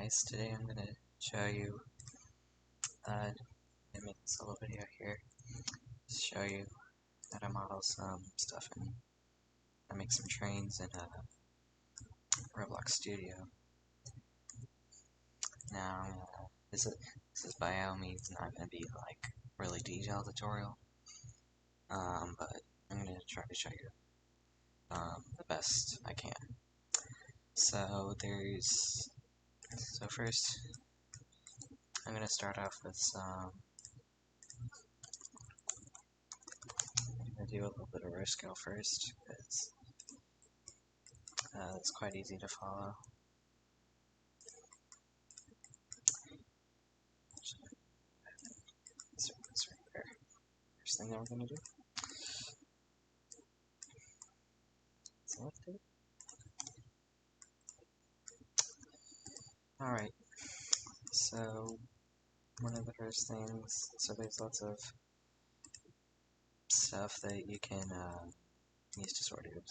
Guys, today I'm going to show you, and make this little video here, to show you how to model some stuff and make some trains in Roblox Studio. Now, this is by all means not going to be like really detailed tutorial, but I'm going to try to show you the best I can. So first I'm going to start off with some. I'm going to do a little bit of row scale first, because it's quite easy to follow. So that's right there. First thing that we're going to do. Select it. Alright, so one of the first things, so there's lots of stuff that you can use to sort of,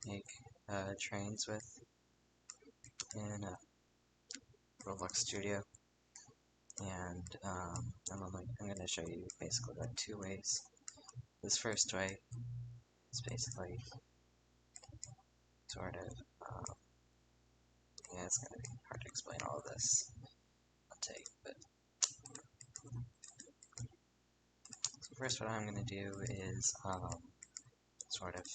make trains with in Roblox Studio, and I'm going to show you basically like two ways. This first way is basically sort of, it's going to be hard to explain all of this on tape, but so first what I'm going to do is sort of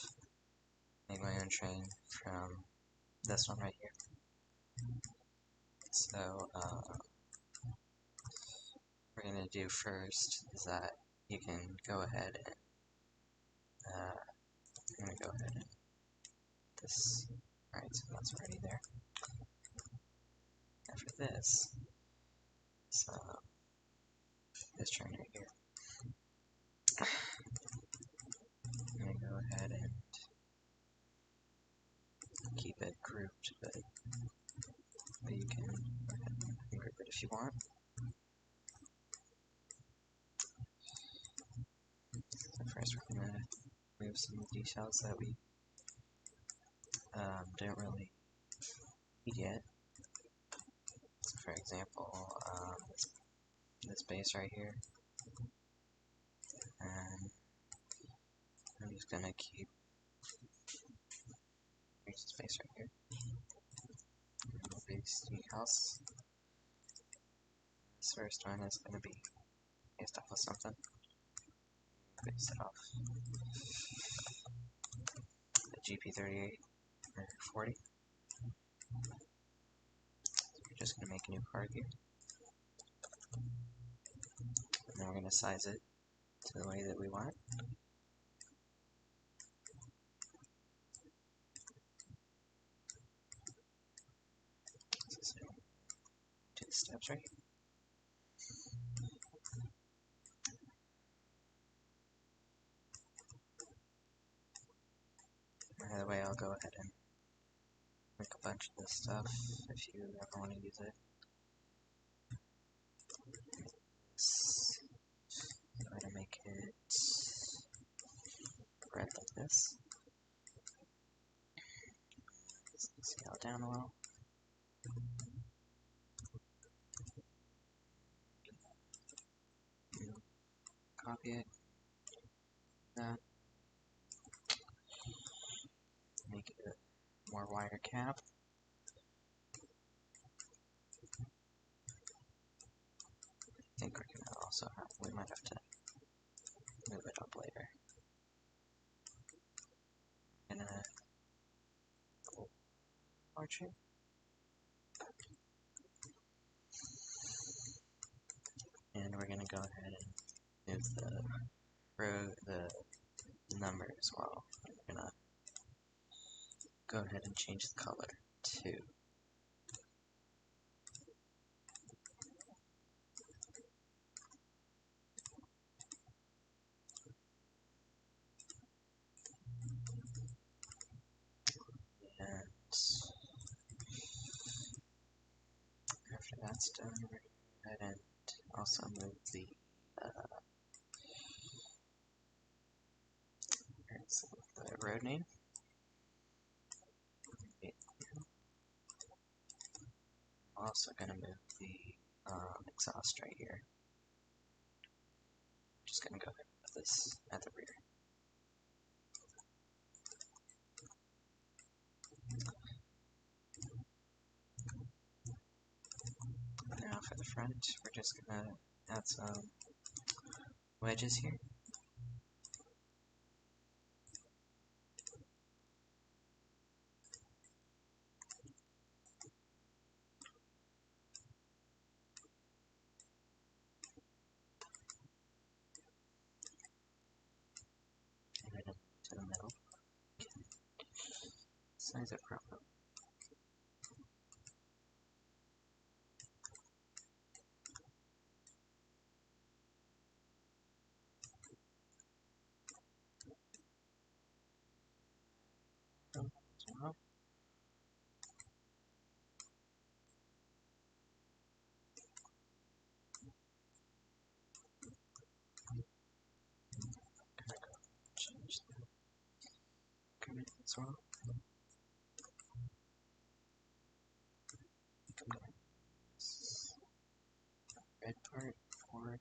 make my own train from this one right here. So what we're going to do first is that you can go ahead and I'm going to go ahead and this. Alright, so that's already there. After this, so this train right here, I'm going to go ahead and keep it grouped, but you can go ahead and group it if you want. So first we're going to remove some details that we didn't really need yet. So for example, this base right here, and I'm just going to keep here's the space right here. Base decals. This first one is going to be based off of something. Base it off the GP38 or 40. So we're just going to make a new card here. And then we're going to size it to the way that we want it. So, do the steps right here. By the way, I'll go ahead and make a bunch of this stuff if you ever want to use it. I'm going to make it red like this. Scale it down a little. Copy it. That. Make it a more wider cap. I think we're gonna also we might have to move it up later. And marching. And we're gonna go ahead and move the number as well. We're gonna go ahead and change the color to and after that's done, we're gonna go ahead and also move the road name. also going to move the exhaust right here. Just going to go ahead and put this at the rear. Now for the front, we're just going to add some wedges here. And then to the middle. Size it properly. Change the increment as well. Red part forward.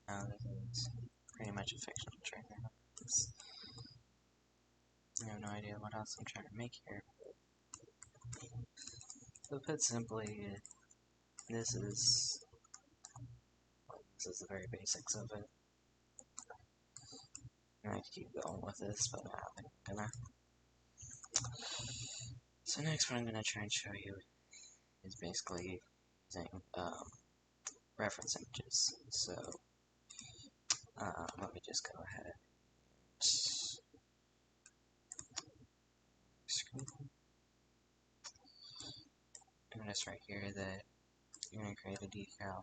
Now this is pretty much a fictional trailer. I have no idea what else I'm trying to make here. So put simply, this is the very basics of it. I could keep going with this, but I'm gonna. So next what I'm gonna try and show you is basically using reference images. So let me just go ahead. Screen. Notice right here that you're gonna create a decal,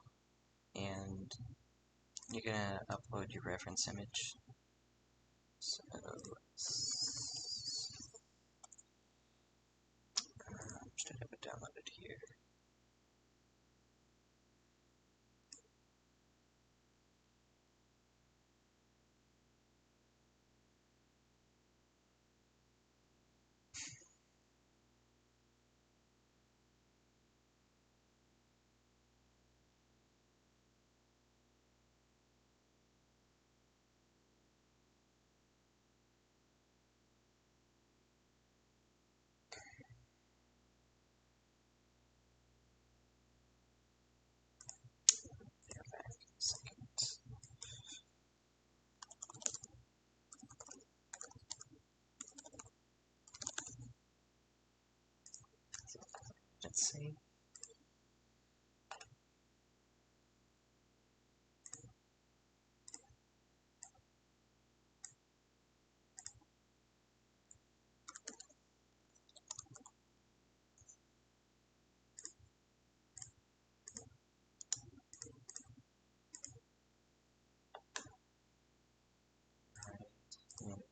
and you're gonna upload your reference image. So should have it downloaded here.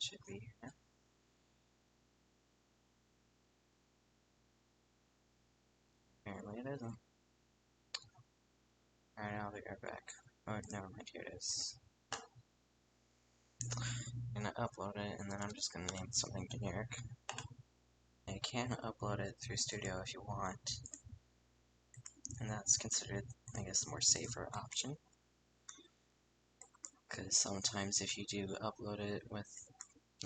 should be here now. Apparently it isn't. Alright, I'll be right back. Oh, never mind, here it is. I'm gonna upload it, and then I'm just gonna name it something generic. And you can upload it through Studio if you want, and that's considered, I guess, the more safer option. Because sometimes if you do upload it with,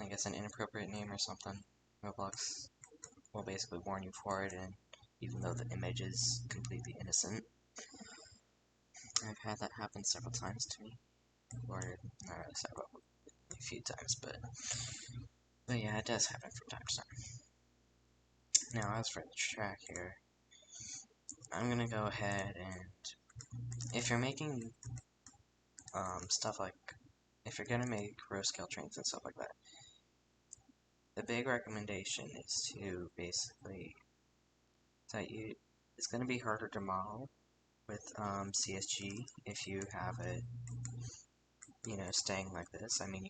I guess, an inappropriate name or something, Roblox will basically warn you for it, and even though the image is completely innocent. I've had that happen several times to me, or not really several, a few times, but yeah, it does happen from time to time. Now, as for the track here, I'm gonna go ahead and, if you're making stuff like, if you're gonna make row scale trains and stuff like that, the big recommendation is to basically, it's gonna be harder to model with CSG if you have it, you know, staying like this. I mean,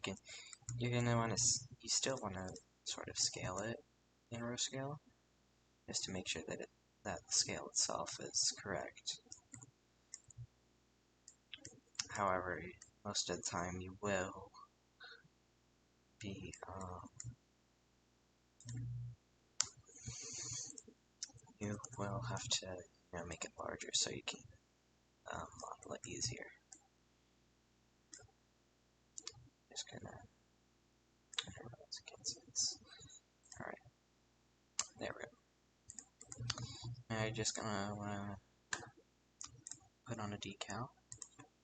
you're gonna want to, you still want to sort of scale it in row scale, just to make sure that that the scale itself is correct. However, most of the time you will be you will have to, you know, make it larger so you can model it easier. Just gonna, I realize I can't see this. Alright, there we go. Now you're just gonna wanna put on a decal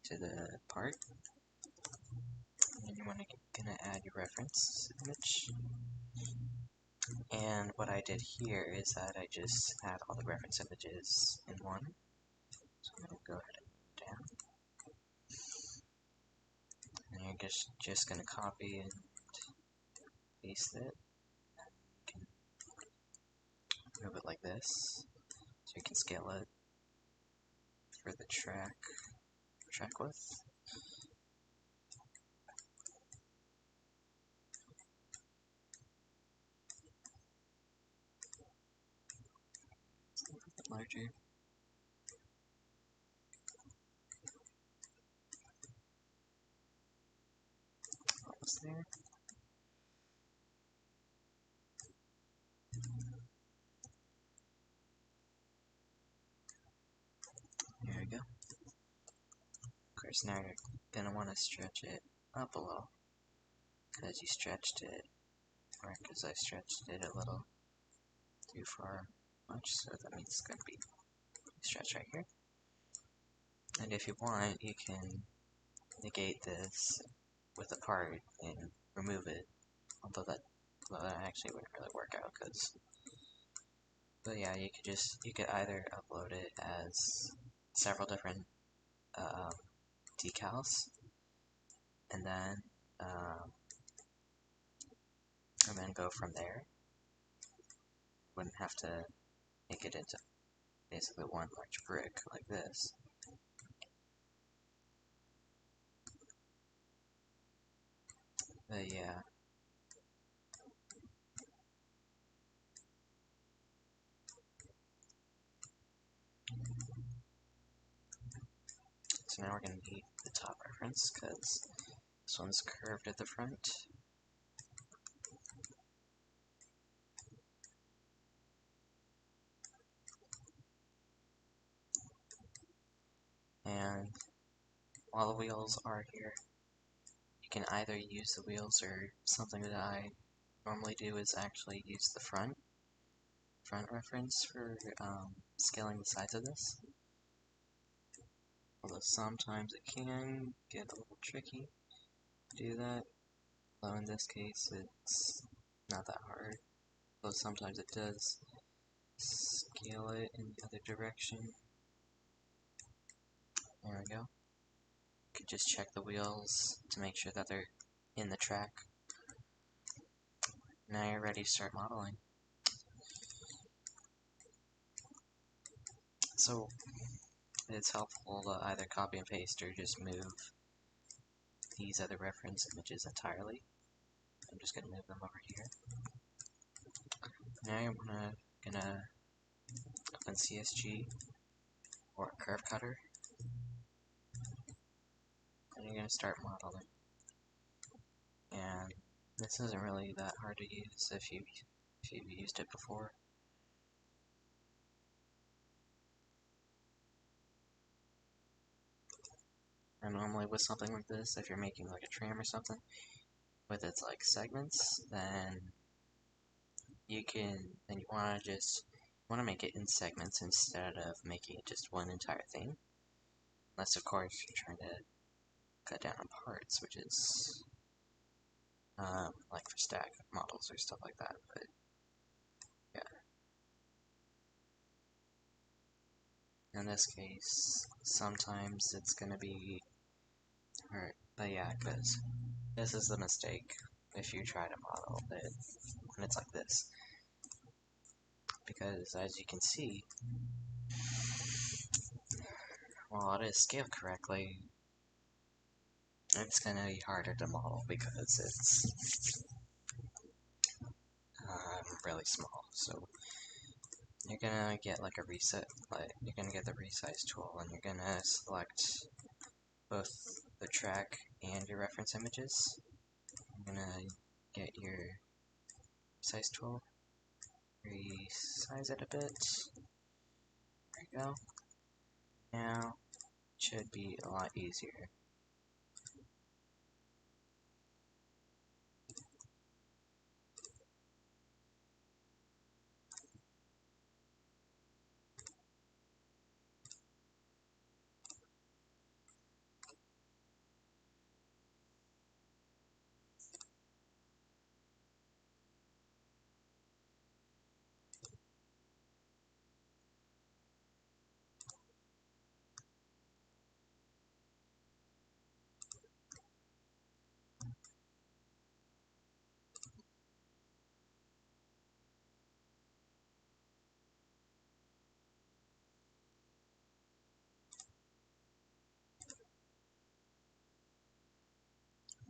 to the part, and then you gonna add your reference image. And what I did here is that I just had all the reference images in one. So I'm gonna go ahead and down. And you're just gonna copy and paste it. You can move it like this, so you can scale it for the track width. It's a little bit larger. Almost there. There we go. Of course, now you're gonna want to stretch it up a little, because you stretched it, or because I stretched it a little too far much, so that means it's going to be stretched right here. And if you want, you can negate this with a part and remove it, although that actually wouldn't really work out, but yeah, you could either upload it as several different decals, and then go from there. Wouldn't have to make it into basically one large brick like this. But yeah. So now we're going to need the top reference, because this one's curved at the front. And while the wheels are here, you can either use the wheels, or something that I normally do is actually use the front reference for scaling the sides of this. Although sometimes it can get a little tricky to do that. Although in this case it's not that hard. Though sometimes it does scale it in the other direction. There we go. You can just check the wheels to make sure that they're in the track. Now you're ready to start modeling. So it's helpful to either copy and paste or just move these other reference images entirely. I'm just gonna move them over here. Now I'm gonna open CSG or curve cutter, and you're gonna start modeling. And this isn't really that hard to use if you've used it before. And normally with something like this, if you're making like a tram or something, with its like segments, then you wanna make it in segments instead of making it just one entire thing. Unless of course you're trying to cut down on parts, which is like for stack models or stuff like that, but yeah. In this case, sometimes it's gonna be hard, but yeah, because this is the mistake if you try to model it when it's like this. Because as you can see, while it is scaled correctly, it's gonna be harder to model because it's really small. So you're gonna get like a reset, like you're gonna get the resize tool, and you're gonna select both the track and your reference images. I'm gonna get your resize tool, resize it a bit. There you go. Now it should be a lot easier.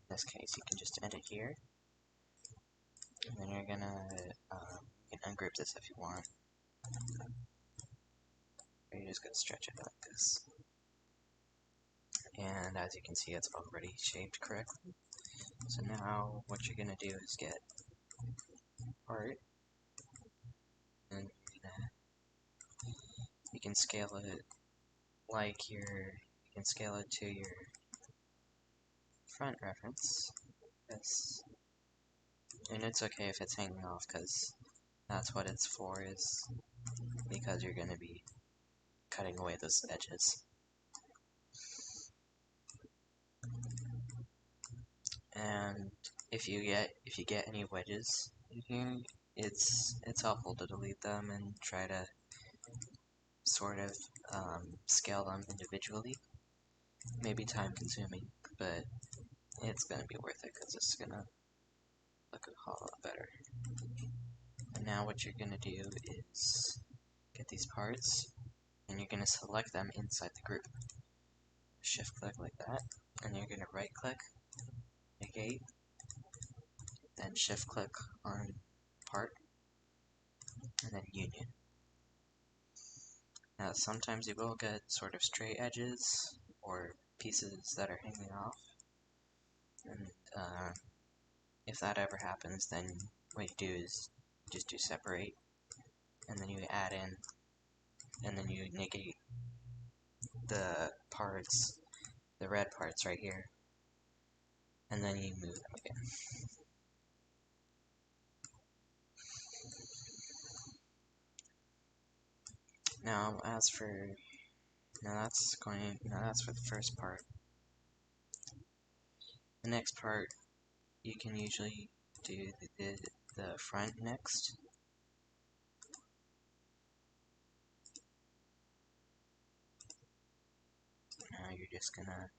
In this case, you can just end it here, and then you're gonna you can ungroup this if you want. Or you're just gonna stretch it like this. And as you can see, it's already shaped correctly. So now what you're gonna do is get part, and you can scale it like you can scale it to your front reference. Yes. And it's okay if it's hanging off, because that's what it's for, is because you're gonna be cutting away those edges. And if you get any wedges in here, it's helpful to delete them and try to sort of scale them individually. Maybe time consuming, but it's gonna be worth it because it's gonna look a whole lot better. And now what you're gonna do is get these parts, and you're gonna select them inside the group. Shift click like that, and you're gonna right click, negate, then shift click on part, and then union. Now sometimes you will get sort of straight edges or pieces that are hanging off, and if that ever happens, then what you do is just do separate, and then you add in, and then you negate the parts, the red parts right here, and then you move them again. Now as for, that's for the first part. The next part, you can usually do the front next. Now you're just gonna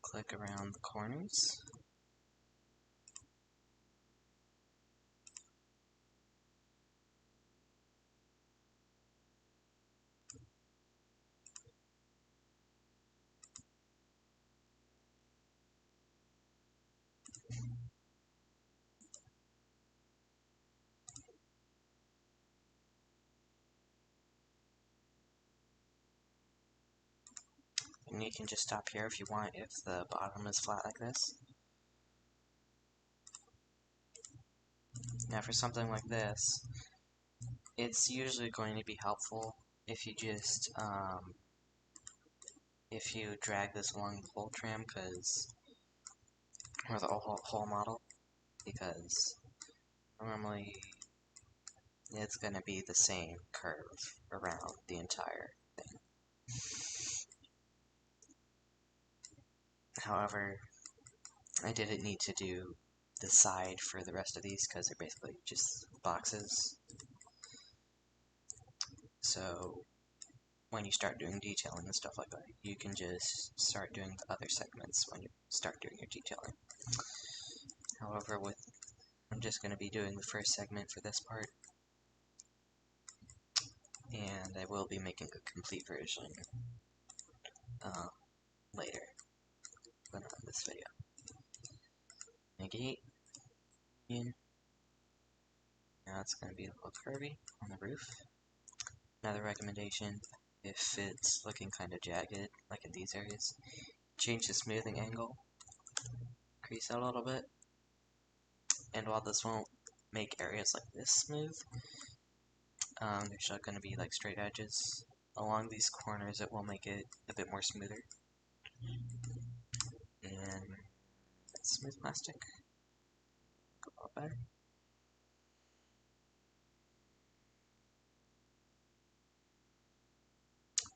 click around the corners. And you can just stop here if you want, if the bottom is flat like this. Now for something like this, it's usually going to be helpful if you just, if you drag this along the whole tram, or the whole model, because normally it's going to be the same curve around the entire thing. However, I didn't need to do the side for the rest of these because they're basically just boxes. So when you start doing detailing and stuff like that, you can just start doing the other segments when you start doing your detailing. However, I'm just going to be doing the first segment for this part, and I will be making a complete version later, but not in this video. Negate, in. Now it's going to be a little curvy on the roof. Another recommendation, if it's looking kind of jagged, like in these areas, change the smoothing angle, crease out a little bit, and while this won't make areas like this smooth, there's still going to be like straight edges along these corners. It will make it a bit more smoother. And smooth plastic, go a lot better.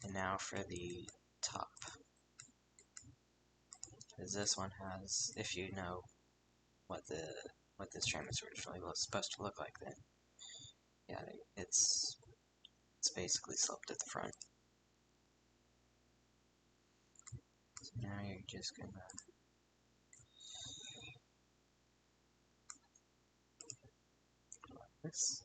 And now for the top, because this one has, if you know what this tram is originally supposed to look like, then yeah, it's basically sloped at the front. So now you're just gonna go like this.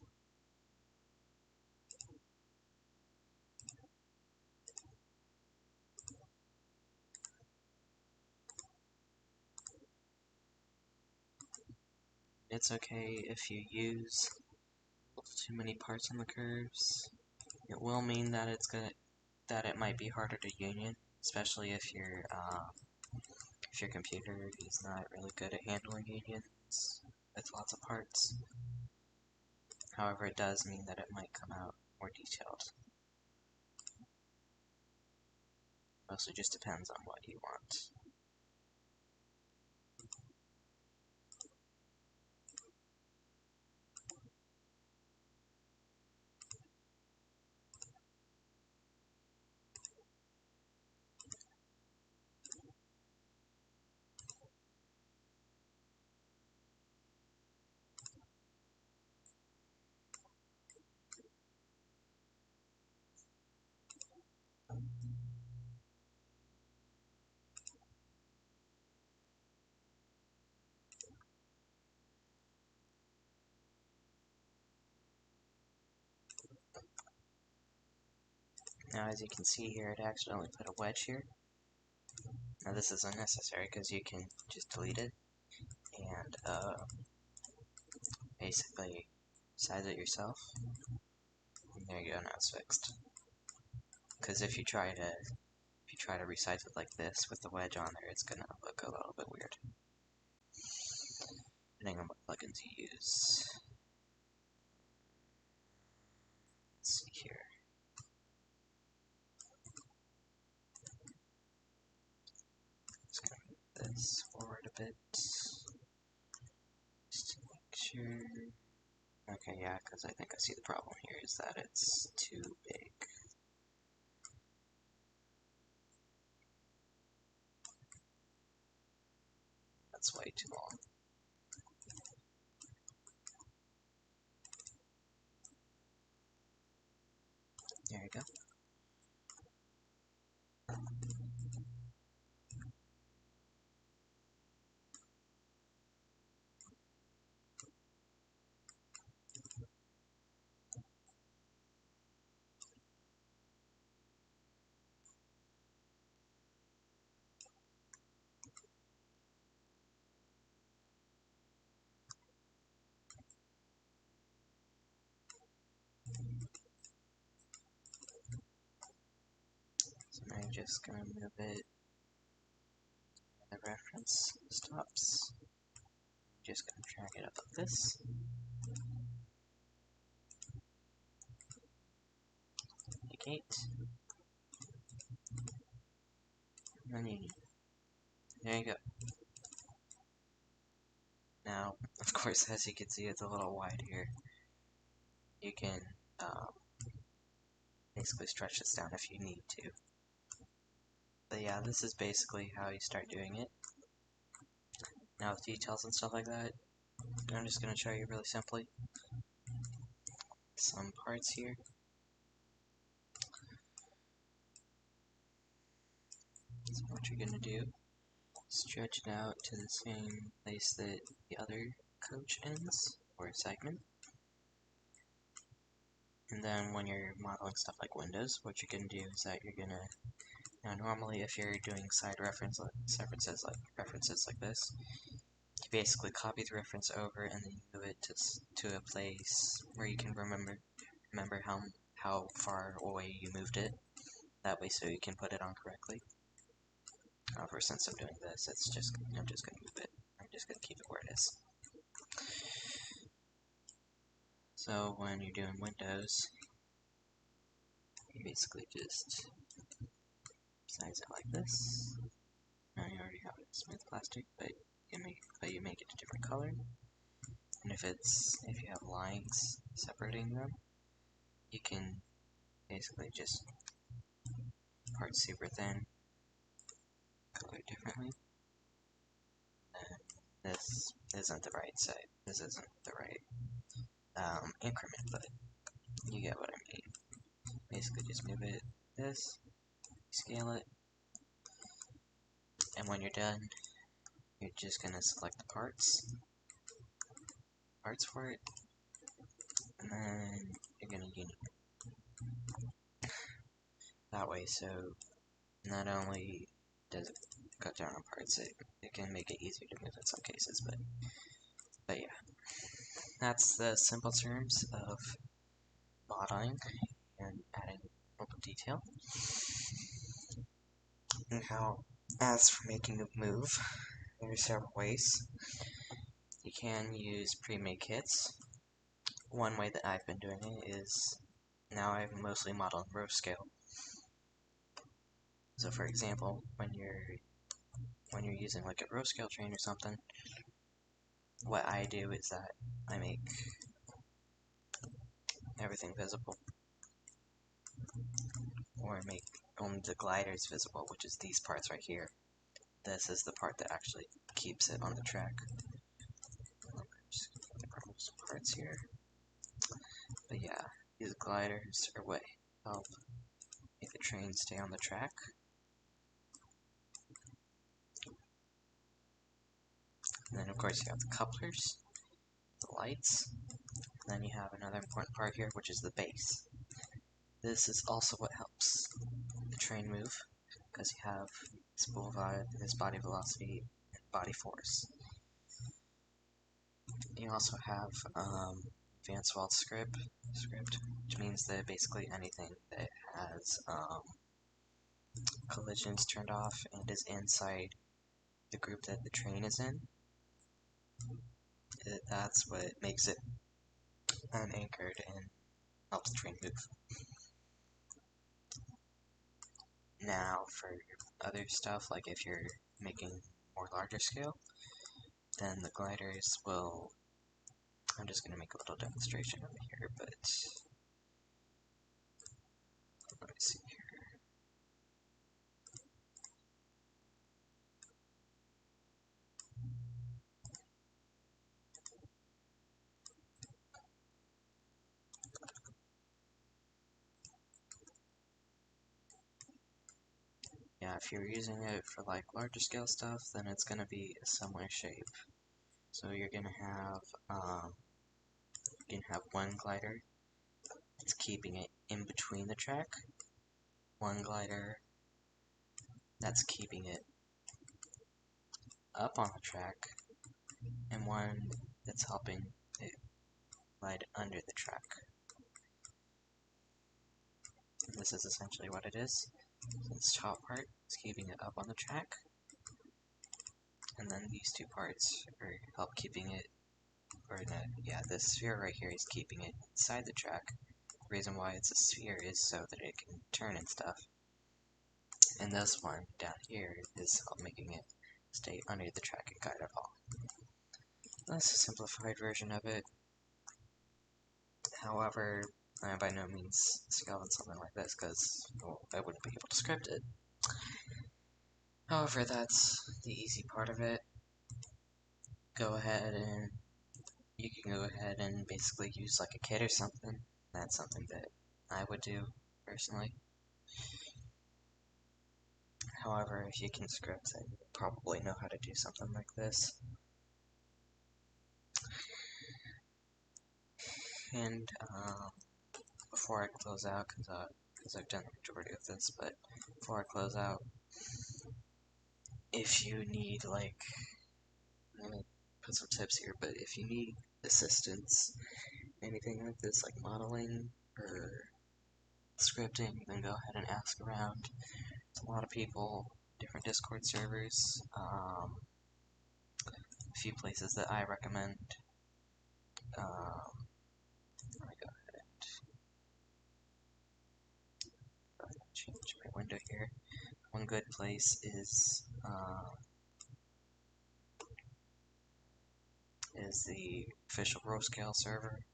It's okay if you use a little too many parts on the curves. It will mean that it might be harder to union, especially if your computer is not really good at handling unions with lots of parts. However, it does mean that it might come out more detailed. Mostly just depends on what you want. Now, as you can see here, it accidentally put a wedge here. Now, this is unnecessary because you can just delete it and basically size it yourself. And there you go, now it's fixed. Because if you try to resize it like this with the wedge on there, it's gonna look a little bit weird, depending on what plugins you use. Let's see here. Just gonna move this forward a bit, just to make sure. Okay, yeah, because I think I see the problem here is that it's too big. That's way too long. There you go. just gonna move it. The reference stops. Just gonna drag it up like this. Negate. And then there you go. Now, of course, as you can see, it's a little wide here. You can basically stretch this down if you need to. But yeah, this is basically how you start doing it. Now with details and stuff like that, I'm just going to show you really simply some parts here. So what you're going to do, stretch it out to the same place that the other coach ends, or segment. And then when you're modeling stuff like windows, what you're going to do is that you're going to, now normally if you're doing side references like this, you basically copy the reference over and then you move it to a place where you can remember how far away you moved it. That way, so you can put it on correctly. However, since I'm doing this, I'm just gonna move it. I'm just gonna keep it where it is. So when you're doing windows, you basically just size it like this. Now you already have it smooth plastic, but you make it a different color. And if you have lines separating them, you can basically just part super thin, color it differently. And this isn't the right side. This isn't the right increment, but you get what I mean. Basically, just move it this, scale it, and when you're done, you're just gonna select the parts for it, and then you're gonna union it. That way, so not only does it cut down on parts, it can make it easier to move in some cases, but yeah. That's the simple terms of modeling and adding local detail. Now, as for making a move, there are several ways. You can use pre-made kits. One way that I've been doing it is, now I've mostly modeled in row scale. So for example, when you're using like a row scale train or something, what I do is that I make everything visible, or make only the gliders visible, which is these parts right here. This is the part that actually keeps it on the track. Just remove some parts here. But yeah, these gliders are what help make the train stay on the track. And then of course you have the couplers, the lights, and then you have another important part here, which is the base. This is also what helps the train move, because you have this body velocity and body force. You also have advanced wall script, which means that basically anything that has collisions turned off and is inside the group that the train is in, that's what makes it unanchored and helps the train move. Now, for other stuff, like if you're making more larger scale, then the gliders will, I'm just going to make a little demonstration over here, but let me see here. Yeah, if you're using it for like larger scale stuff, then it's going to be a similar shape. So you're going to have one glider that's keeping it in between the track, one glider that's keeping it up on the track, and one that's helping it glide under the track. And this is essentially what it is. This top part is keeping it up on the track, and then these two parts are help keeping it, or no, yeah, this sphere right here is keeping it inside the track. The reason why it's a sphere is so that it can turn and stuff. And this one down here is making it stay under the track and guide at all. That's a simplified version of it. However, I by no means scale on something like this because, well, I wouldn't be able to script it. However, that's the easy part of it. Go ahead and you can go ahead and basically use like a kit or something. That's something that I would do personally. However, if you can script, then you probably know how to do something like this. And before I close out, because I've done the majority of this, but before I close out, if you need, like, I'm gonna put some tips here, but if you need assistance, anything like this, like modeling or scripting, then go ahead and ask around. There's a lot of people, different Discord servers, a few places that I recommend. Let me go ahead and change my window here. One good place is the official Roscale server.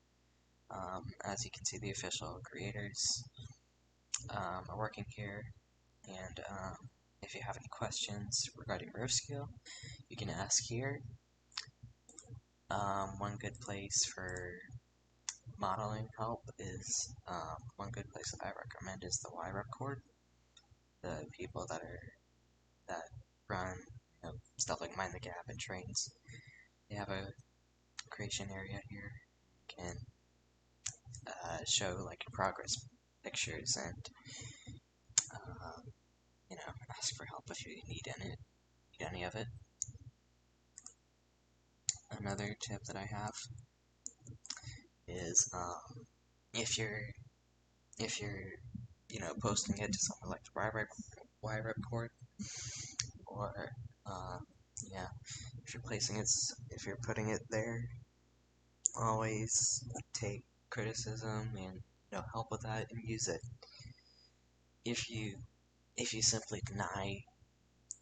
As you can see, the official creators are working here, and if you have any questions regarding Roscale, you can ask here. One good place for modeling help is, one good place that I recommend is the YRepCord. The people that run, stuff like Mind the Gap and trains, they have a creation area here. You can show like your progress pictures and ask for help if you need any of it. Another tip that I have is if you're posting it to somewhere like the YRepCord, or yeah, if you're putting it there, always take criticism and help with that and use it. If you simply deny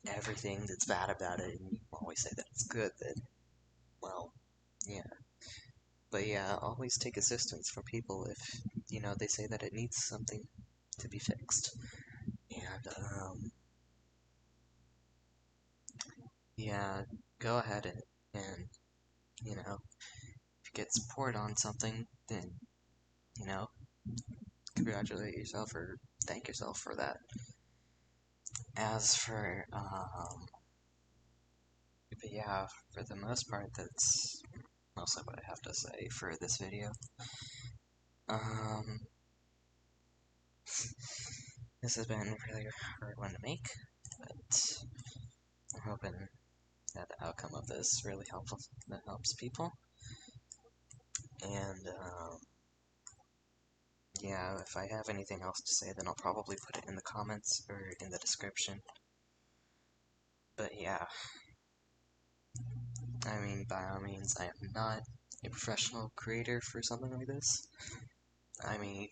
everything that's bad about it and you always say that it's good, then, well, yeah. But yeah, always take assistance from people if they say that it needs something to be fixed. And yeah, go ahead and if you get support on something, then congratulate yourself or thank yourself for that. As for but yeah, for the most part, that's mostly what I have to say for this video. This has been a really hard one to make, but I'm hoping that the outcome of this really helps people. And yeah, if I have anything else to say, then I'll probably put it in the comments or in the description. But yeah, I mean, by all means, I am not a professional creator for something like this. I mean,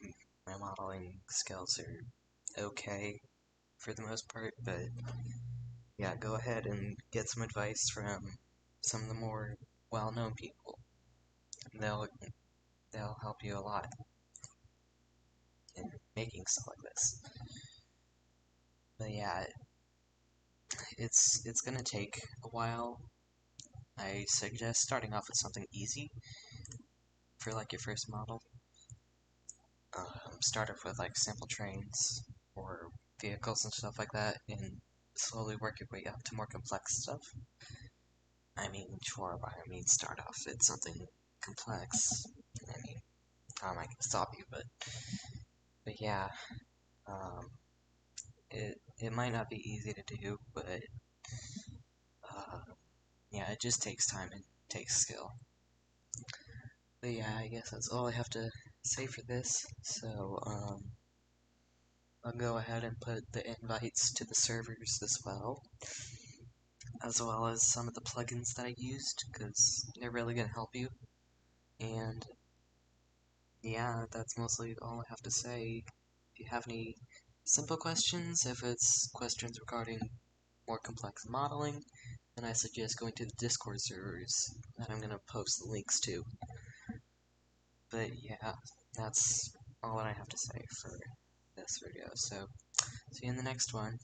my modeling skills are okay for the most part, but yeah, go ahead and get some advice from some of the more well-known people. They'll help you a lot in making stuff like this. But yeah, it's gonna take a while. I suggest starting off with something easy for like your first model. Start off with like simple trains or vehicles and stuff like that, and slowly work your way up to more complex stuff. I mean, sure, by all means, start off with something complex. I mean, how am I gonna stop you? But yeah, it might not be easy to do, but yeah, it just takes time and takes skill. But yeah, I guess that's all I have to say for this. So I'll go ahead and put the invites to the servers as well as some of the plugins that I used, because they're really going to help you. And yeah, that's mostly all I have to say. If you have any simple questions, if it's questions regarding more complex modeling, then I suggest going to the Discord servers that I'm going to post the links to. But yeah, that's all that I have to say for this video, so see you in the next one.